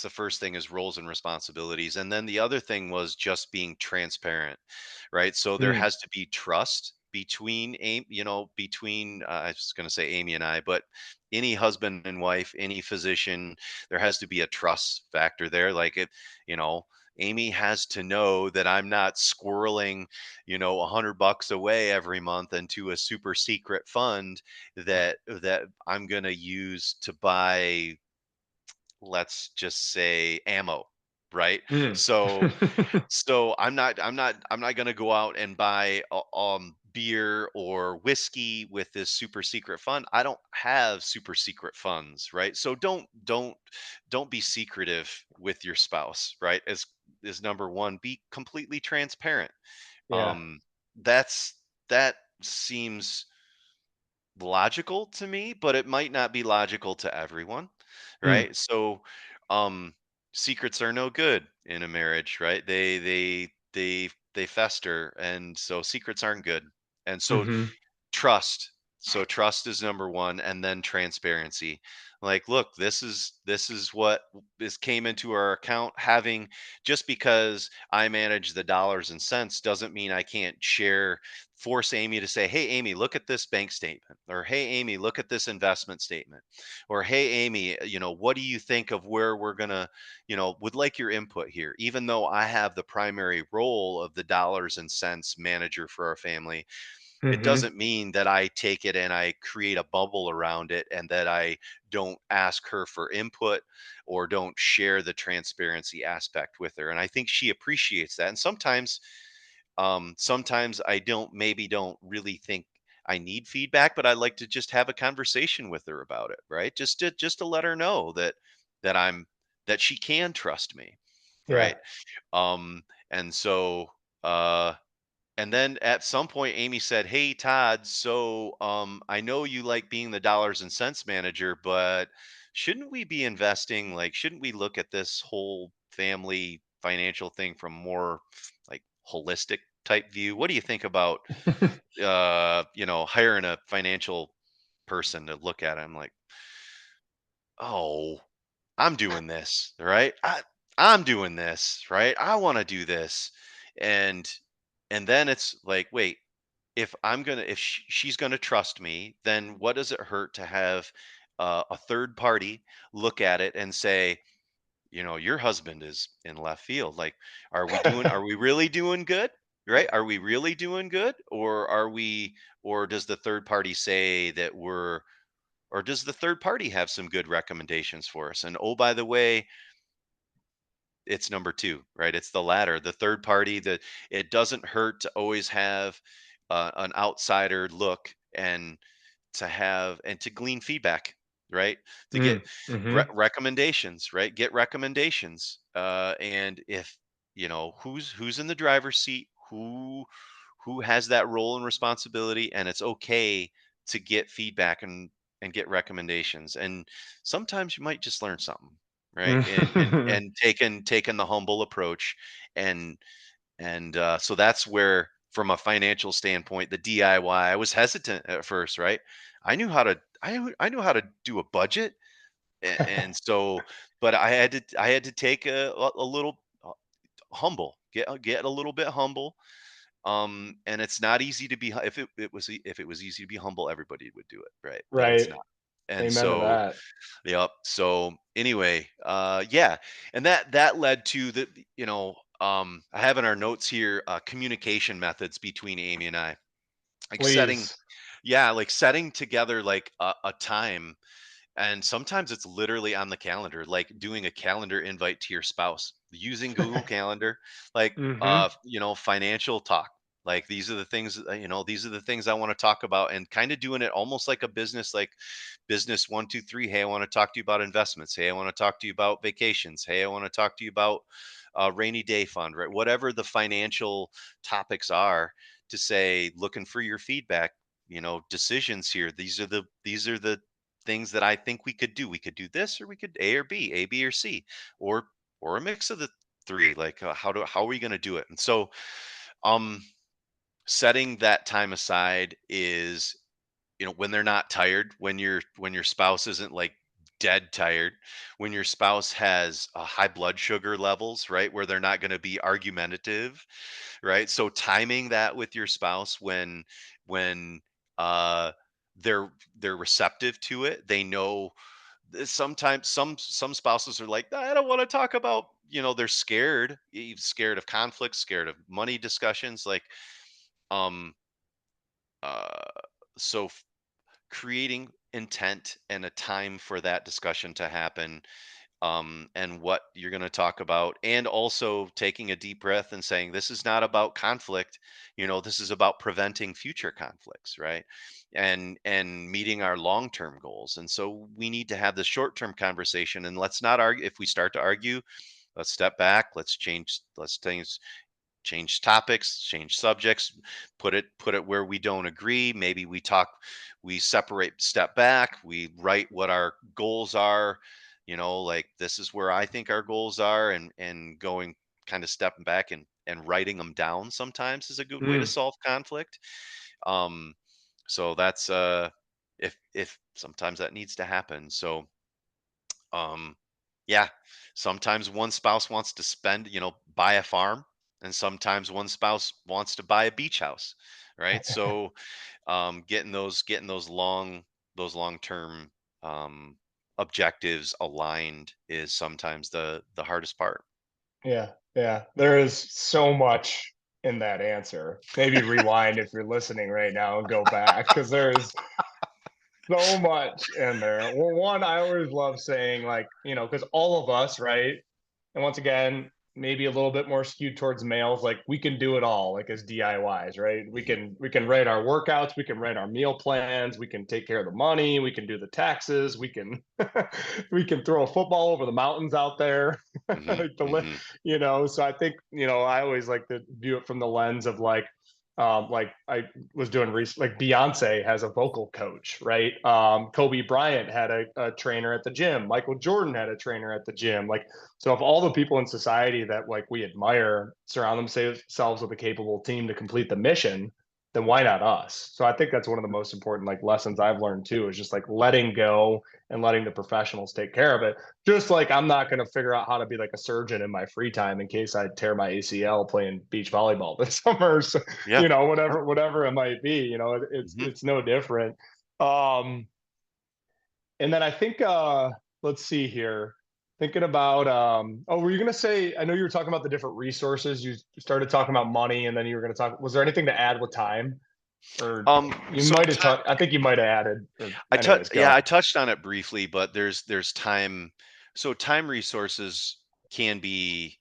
the first thing, is roles and responsibilities. And then the other thing was just being transparent, right? So there Mm, has to be trust between I was going to say Amy and I, but any husband and wife, any physician, there has to be a trust factor there. Like, you know Amy has to know that I'm not squirreling, $100 away every month into a super secret fund that I'm going to use to buy, let's just say, ammo, right? mm. So I'm not going to go out and buy beer or whiskey with this super secret fund. I don't have super secret funds, right? So don't be secretive with your spouse, right? Is number one. Be completely transparent. Yeah. um that seems logical to me, but it might not be logical to everyone, Mm, right? So, um, secrets are no good in a marriage, right? They fester, and so secrets aren't good. And so hmm. trust. So trust is number one, and then transparency. Like, look, this is what this came into our account. Having Just because I manage the dollars and cents doesn't mean I can't force Amy to say, hey Amy, look at this bank statement, or hey Amy, look at this investment statement, or hey Amy, what do you think of where we're gonna, would like your input here. Even though I have the primary role of the dollars and cents manager for our family, it Hmm. doesn't mean that I take it and I create a bubble around it, and that I don't ask her for input or don't share the transparency aspect with her. And I think she appreciates that. And sometimes I don't really think I need feedback, but I like to just have a conversation with her about it, right? Just to let her know that she can trust me, Yeah. right? Um, and so uh and then at some point, Amy said, "Hey, Todd, so I know you like being the dollars and cents manager, but shouldn't we be investing? Like, shouldn't we look at this whole family financial thing from more like holistic type view? What do you think about hiring a financial person to look at it?" I'm like, "Oh, I'm doing this, right? I'm doing this, right? I want to do this." And then it's like, wait, if she's gonna trust me, then what does it hurt to have a third party look at it and say, your husband is in left field. Like, are we really doing good? Right? Are we really doing good? Or does the third party say that or does the third party have some good recommendations for us? And oh, by the way, it's number two, right? It's the latter, the third party. That it doesn't hurt to always have an outsider look, and to glean feedback, right? To get Mm, hmm. recommendations, right? Get recommendations. And if who's in the driver's seat, who has that role and responsibility, and it's okay to get feedback and get recommendations. And sometimes you might just learn something, right? And taking the humble approach. And so that's where from a financial standpoint, the DIY, I was hesitant at first, right? I knew how to do a budget, and so, but I had to take a little humble, get a little bit humble. And it's not easy to be if it was easy to be humble, everybody would do it, right? But it's Right. not. And Amen to so, that. yep. So anyway, yeah, and that led to I have in our notes here communication methods between Amy and I, like setting, Please. yeah, like setting together like a time, and sometimes it's literally on the calendar, like doing a calendar invite to your spouse, using Google Calendar, like Hmm. financial talk. Like these are the things, these are the things I want to talk about, and kind of doing it almost like a business, like business 1, 2, 3. Hey, I want to talk to you about investments. Hey, I want to talk to you about vacations. Hey, I want to talk to you about rainy day fund, right? Whatever the financial topics are, to say, looking for your feedback, decisions here. These are the things that I think we could do. We could do this, or we could A, B or C, or a mix of the three. Like how are we going to do it? And so, um, setting that time aside is, when they're not tired, when your spouse isn't like dead tired, when your spouse has high blood sugar levels, right, where they're not going to be argumentative, right? So timing that with your spouse when uh they're receptive to it, they know. Sometimes some spouses are like, I don't want to talk about, they're scared, scared of conflict, scared of money discussions, like um uh so creating intent and a time for that discussion to happen, and what you're going to talk about, and also taking a deep breath and saying, this is not about conflict, this is about preventing future conflicts, right? And meeting our long-term goals. And so we need to have the short-term conversation, and let's not argue. If we start to argue, let's step back, let's change topics, change subjects, put it where we don't agree. Maybe we separate, step back, we write what our goals are, like this is where I think our goals are, and going, kind of stepping back and writing them down sometimes is a good way to Mm. solve conflict. Um so that's if sometimes that needs to happen. So yeah, sometimes one spouse wants to buy a farm, and sometimes one spouse wants to buy a beach house, right? So getting those long-term um objectives aligned is sometimes the hardest part. Yeah, yeah. There is so much in that answer. Maybe rewind if you're listening right now and go back because there is so much in there. Well, one, I always love saying, like, because all of us, right? And once again, maybe a little bit more skewed towards males, like we can do it all, like as DIYs, right? We Mhm, can we can write our workouts, we can write our meal plans, we can take care of the money, we can do the taxes, we can we can throw a football over the mountains out there. mhm, like the mhm, so I think, I always like to view it from the lens of like I was doing like Beyonce has a vocal coach, right? Kobe Bryant had a trainer at the gym. Michael Jordan had a trainer at the gym. Like, so if all the people in society that like we admire surround themselves with a capable team to complete the mission, then why not us? So I think that's one of the most important like lessons I've learned too, is just like letting go and letting the professionals take care of it. Just like I'm not going to figure out how to be like a surgeon in my free time in case I tear my ACL playing beach volleyball this summer. So, yeah. whatever it might be, Mhm. it's no different. Um, and then I think let's see here. Thinking about oh, were you gonna say, I know you were talking about the different resources. You started talking about money and then you were gonna talk, was there anything to add with time? Or you So might have talked, I think you might have added, or anyways, yeah, go. I touched on it briefly, but there's time. So time resources can be,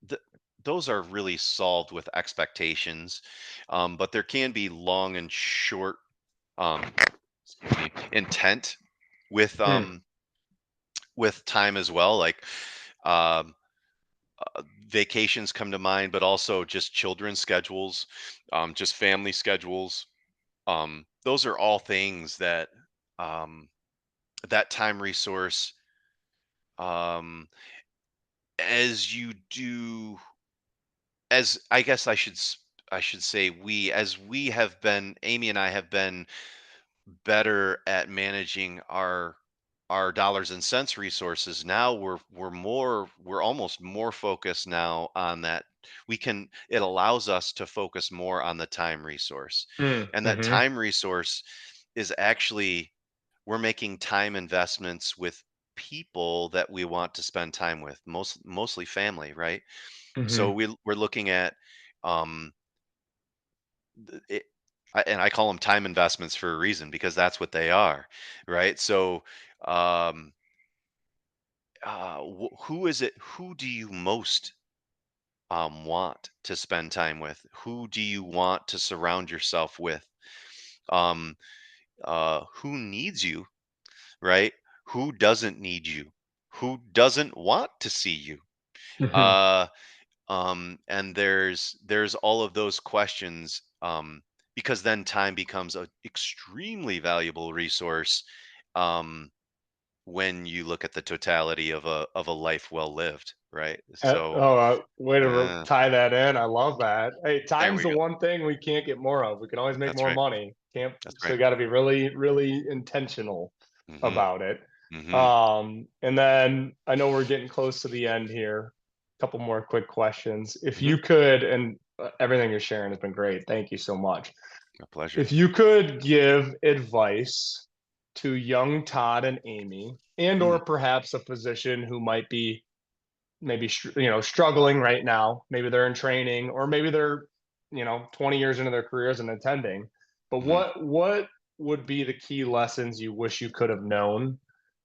th- those are really solved with expectations, but there can be long and short, um, excuse me, intent with Hmm. time as well. Like um, vacations come to mind, but also just children's schedules, just family schedules. Those are all things that um, that time resource, um, as you do, as I guess I should I should say we, as we have been, Amy and I have been better at managing our dollars and cents resources. Now we're almost more focused now on that. We can It allows us to focus more on the time resource. And that Mm-hmm. time resource is actually, we're making time investments with people that we want to spend time with, mostly family, right? So Mm-hmm. we're looking at um it, and I call them time investments for a reason, because that's what they are, right? So, um, who is it? Who do you most want to spend time with? Who do you want to surround yourself with? Um, who needs you, right? Who doesn't need you? Who doesn't want to see you? Mm-hmm. Uh, and there's all of those questions, because then time becomes an extremely valuable resource, um, when you look at the totality of a life well lived, right? So Way to uh, tie that in. I love that. Hey, there time's we the go. one thing we can't get more of. We can always make That's more right. money. Can't, That's so right. you got to be really, really intentional Hmm. about it. Hmm. And then I know we're getting close to the end here. A couple more quick questions. If Hmm. you could, and everything you're sharing has been great. Thank you so much. A pleasure. If you could give advice to young Todd and Amy, and Mm, or perhaps a physician who might be maybe struggling right now, maybe they're in training or maybe they're 20 years into their careers and attending, but mhm, what would be the key lessons you wish you could have known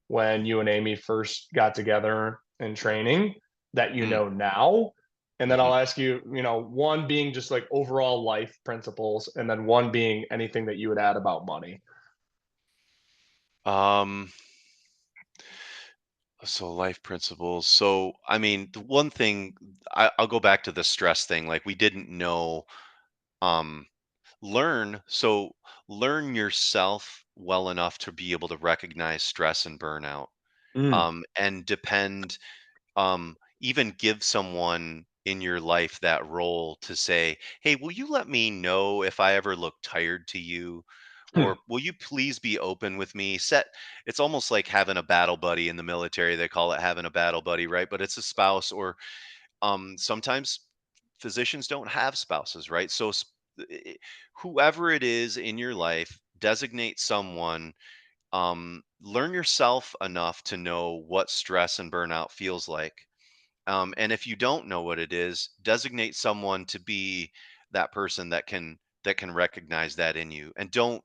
when you and Amy first got together in training that you mm, know now? And then mhm. I'll ask you, one being just like overall life principles, and then one being anything that you would add about money. Um, so life principles. So I mean, the one thing, I'll go back to the stress thing. Like, we didn't know. Um, learn so Learn yourself well enough to be able to recognize stress and burnout, Mm. and depend, even give someone in your life that role to say, hey, will you let me know if I ever look tired to you, Hmm. or will you please be open with me? It's almost like having a battle buddy in the military. They call it having a battle buddy, right? But it's a spouse, or sometimes physicians don't have spouses, right? So i- whoever it is in your life, designate someone. Learn yourself enough to know what stress and burnout feels like, and if you don't know what it is, designate someone to be that person that can recognize that in you, and don't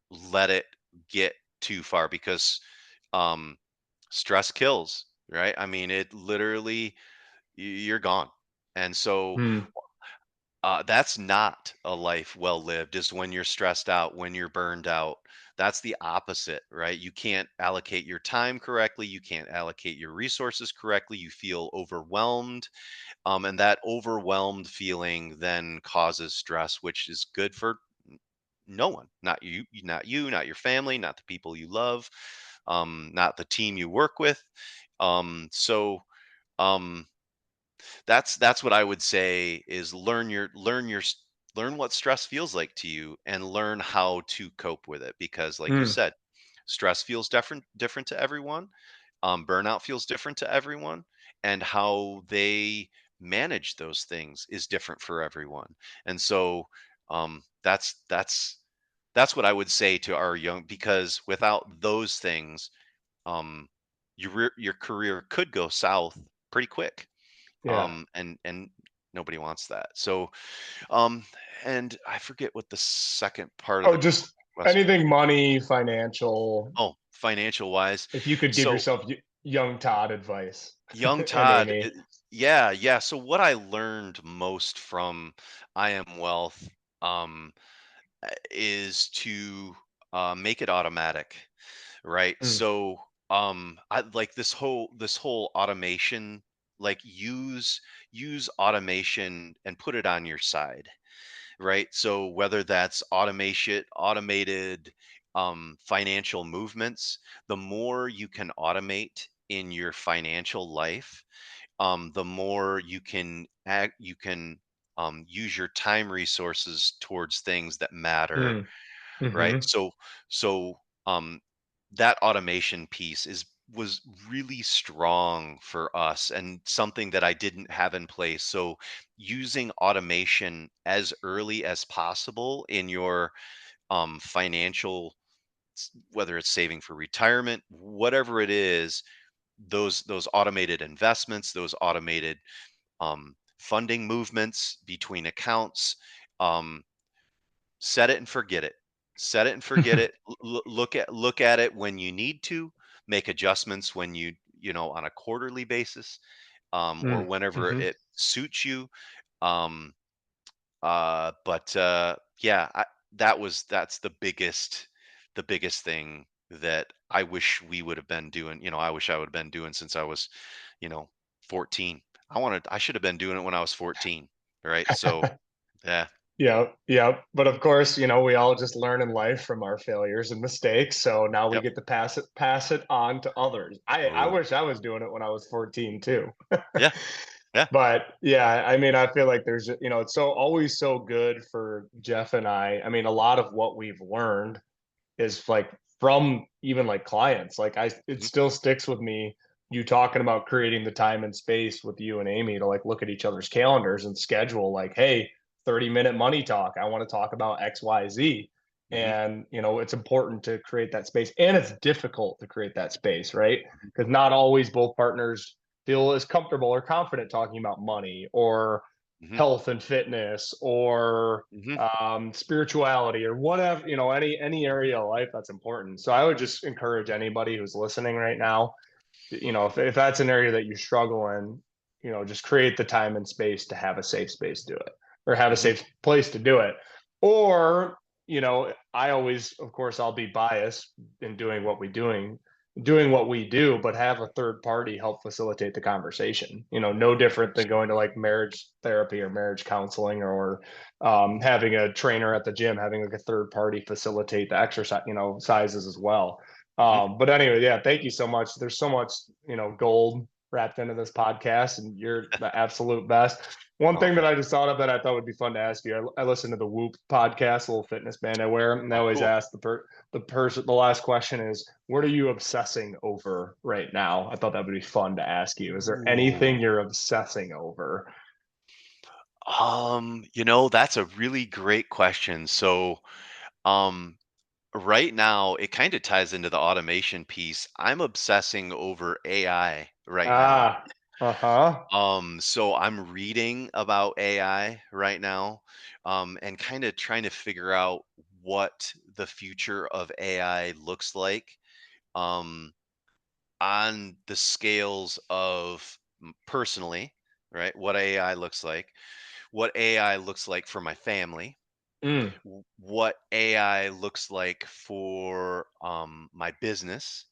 let it get too far, because um stress kills, right? I mean, it literally, you're gone. And so, Hmm. that's not a life well lived, is when you're stressed out, when you're burned out. That's the opposite, right? You can't allocate your time correctly. You can't allocate your resources correctly. You feel overwhelmed. And that overwhelmed feeling then causes stress, which is good for no one, not your family, not the people you love, not the team you work with. So, um, that's what I would say, is learn what stress feels like to you, and learn how to cope with it, because like you Hmm. said, stress feels different to everyone. Burnout feels different to everyone, and how they manage those things is different for everyone. And so, that's what I would say to our young, because without those things, um, your career could go south pretty quick, Yeah. and nobody wants that. So, um, and I forget what the second part of Oh, the just question. anything money, financial. Oh, financial wise. If you could give So, yourself young Todd advice young and Todd, Amy. yeah, yeah. So what I learned most from I Am Wealth, um, is to make it automatic, right? Mm. So, I like this whole automation. Like, use automation and put it on your side, right? So whether that's automated financial movements, the more you can automate in your financial life, the more you can use your time resources towards things that matter, Mm, right? mhm, So um, that automation piece is was really strong for us and something that I didn't have in place. So using automation as early as possible in your financial, whether it's saving for retirement, whatever it is, those automated investments, those automated funding movements between accounts, um, set it and forget it. Set it and forget it. Look at it when you need to. Make adjustments when on a quarterly basis, or mm, whenever mhm. it suits you. Um, but yeah, that's the biggest thing that I wish we would have been doing. I wish I would have been doing since I was, you know, 14. I should have been doing it when I was 14. Right. So yeah. Yeah, yeah. But of course, we all just learn in life from our failures and mistakes. So now we Yep. get to pass it on to others. I Oh wish I was doing it when I was 14 too. yeah. Yeah. But yeah, I mean, I feel like it's so always so good for Jeff and I. I mean, a lot of what we've learned is like from even like clients. Like it Mhm, still sticks with me, you talking about creating the time and space with you and Amy to like look at each other's calendars and schedule like, hey, 30-minute money talk. I want to talk about XYZ. mhm, And it's important to create that space. And it's difficult to create that space, right? mhm, Because not always both partners feel as comfortable or confident talking about money or mhm, health and fitness or mhm, spirituality or whatever, any area of life that's important. So I would just encourage anybody who's listening right now, if that's an area that you struggle in, just create the time and space to have a safe space to do it or have a mhm, safe place to do it. Or, I always, of course, I'll be biased in doing what we do, but have a third party help facilitate the conversation. No different than going to like marriage therapy or marriage counseling or having a trainer at the gym, having like a third party facilitate the exercise, sizes as well. mhm. But anyway, yeah, thank you so much. There's so much, gold wrapped into this podcast, and you're the absolute best. One Oh thing that man. I just thought of that I thought would be fun to ask you. I listen to the Whoop podcast, a little fitness band I wear, and I Oh always cool. ask the person. The last question is, "What are you obsessing over right now?" I thought that would be fun to ask you. Is there anything Ooh. you're obsessing over? That's a really great question. So, um, right now, it kind of ties into the automation piece. I'm obsessing over AI right now. Ah, uh huh. So I'm reading about AI right now, and kind of trying to figure out what the future of AI looks like, um, on the scales of personally, right? What AI looks like for my family, Mm, what AI looks like for my business,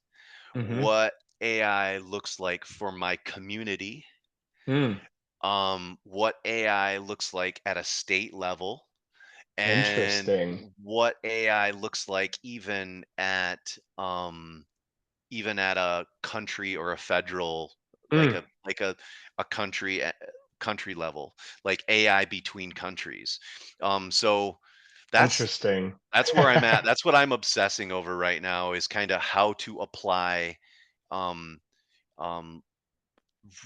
mm-hmm. what AI looks like for my community, Mm. what AI looks like at a state level, and Interesting. what AI looks like even at a country or a federal, like Mm. a country level, like AI between countries. So that's Interesting. that's where I'm at. That's what I'm obsessing over right now, is kind of how to apply um um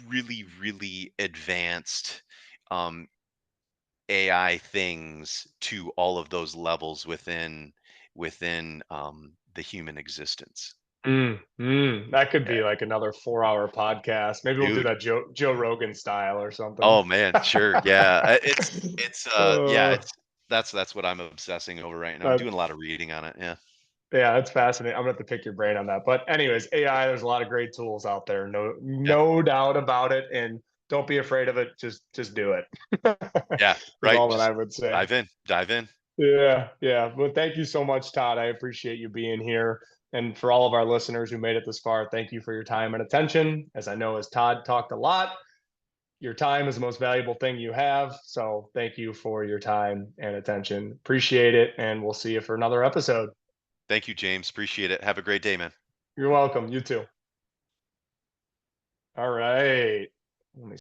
really, really advanced um AI things to all of those levels within the human existence. That could Yeah, be like another 4-hour podcast. Maybe we'll do dude. that Joe Rogan style or something. Oh man, sure. Yeah. Yeah, Uh, that's what I'm obsessing over right now. I'm that doing a lot of reading on it. Yeah. yeah, that's fascinating. I'm gonna have to pick your brain on that. But anyways, AI, there's a lot of great tools out there. No, Yeah. no doubt about it. And don't be afraid of it. Just do it. Yeah. Is Right. all that I Just would say. dive in. Dive in. Yeah, yeah. Well, thank you so much, Todd. I appreciate you being here. And for all of our listeners who made it this far, thank you for your time and attention. As I know, as Todd talked a lot, your time is the most valuable thing you have. So thank you for your time and attention. Appreciate it. And we'll see you for another episode. Thank you, James. Appreciate it. Have a great day, man. You're welcome. You too. All right. Let me